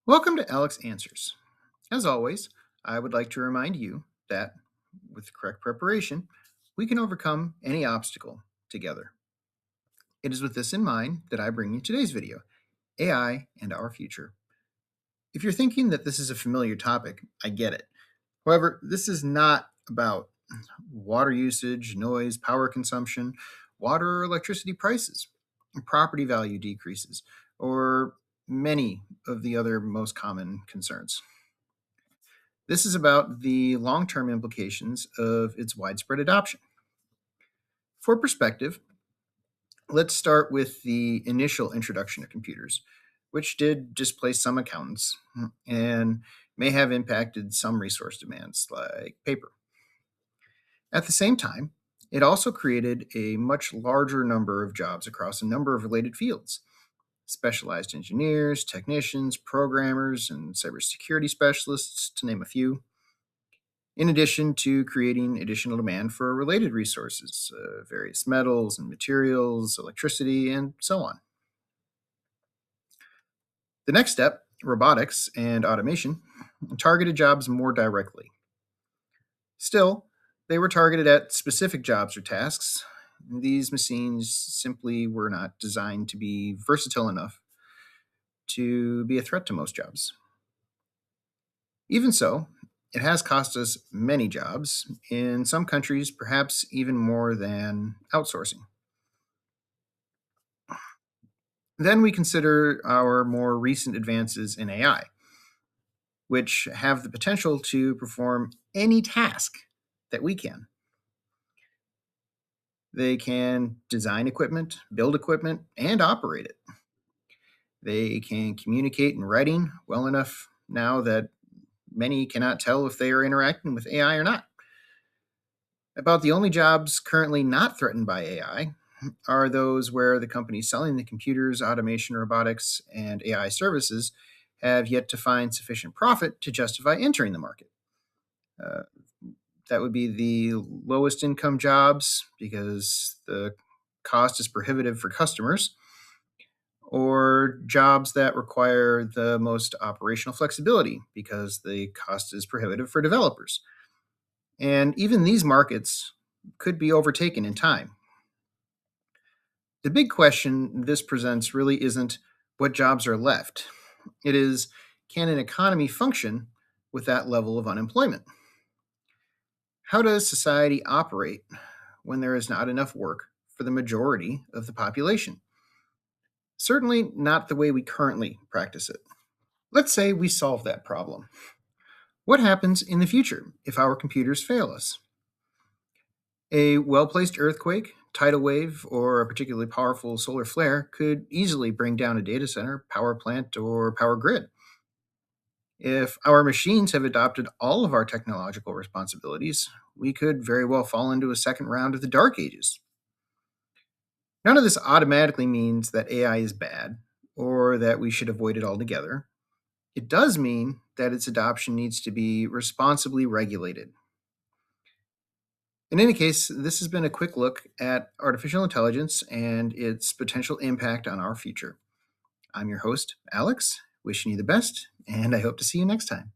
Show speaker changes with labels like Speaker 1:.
Speaker 1: Welcome to Alex Answers. As always, I would like to remind you that with correct preparation, we can overcome any obstacle together. It is with this in mind that I bring you today's video, AI and Our Future. If you're thinking that this is a familiar topic, I get it. However, this is not about water usage, noise, power consumption, water or electricity prices, property value decreases, or many of the other most common concerns. This is about the long term implications of its widespread adoption. For perspective, let's start with the initial introduction of computers, which did displace some accountants and may have impacted some resource demands like paper. At the same time, it also created a much larger number of jobs across a number of related fields. Specialized engineers, technicians, programmers, and cybersecurity specialists, to name a few, in addition to creating additional demand for related resources, various metals and materials, electricity, and so on. The next step, robotics and automation, targeted jobs more directly. Still, they were targeted at specific jobs or tasks. These machines simply were not designed to be versatile enough to be a threat to most jobs. Even so, it has cost us many jobs, in some countries, perhaps even more than outsourcing. Then we consider our more recent advances in AI, which have the potential to perform any task that we can. They can design equipment, build equipment, and operate it. They can communicate in writing well enough now that many cannot tell if they are interacting with AI or not. About the only jobs currently not threatened by AI are those where the companies selling the computers, automation, robotics, and AI services have yet to find sufficient profit to justify entering the market. Uh, that would be the lowest income jobs because the cost is prohibitive for customers, or jobs that require the most operational flexibility because the cost is prohibitive for developers. And even these markets could be overtaken in time. The big question this presents really isn't what jobs are left. It is, can an economy function with that level of unemployment? How does society operate when there is not enough work for the majority of the population? Certainly not the way we currently practice it. Let's say we solve that problem. What happens in the future if our computers fail us? A well placed earthquake, tidal wave, or a particularly powerful solar flare could easily bring down a data center, power plant, or power grid. If our machines have adopted all of our technological responsibilities, we could very well fall into a second round of the Dark Ages. None of this automatically means that AI is bad or that we should avoid it altogether. It does mean that its adoption needs to be responsibly regulated. In any case, this has been a quick look at artificial intelligence and its potential impact on our future. I'm your host, Alex, wishing you the best, and I hope to see you next time.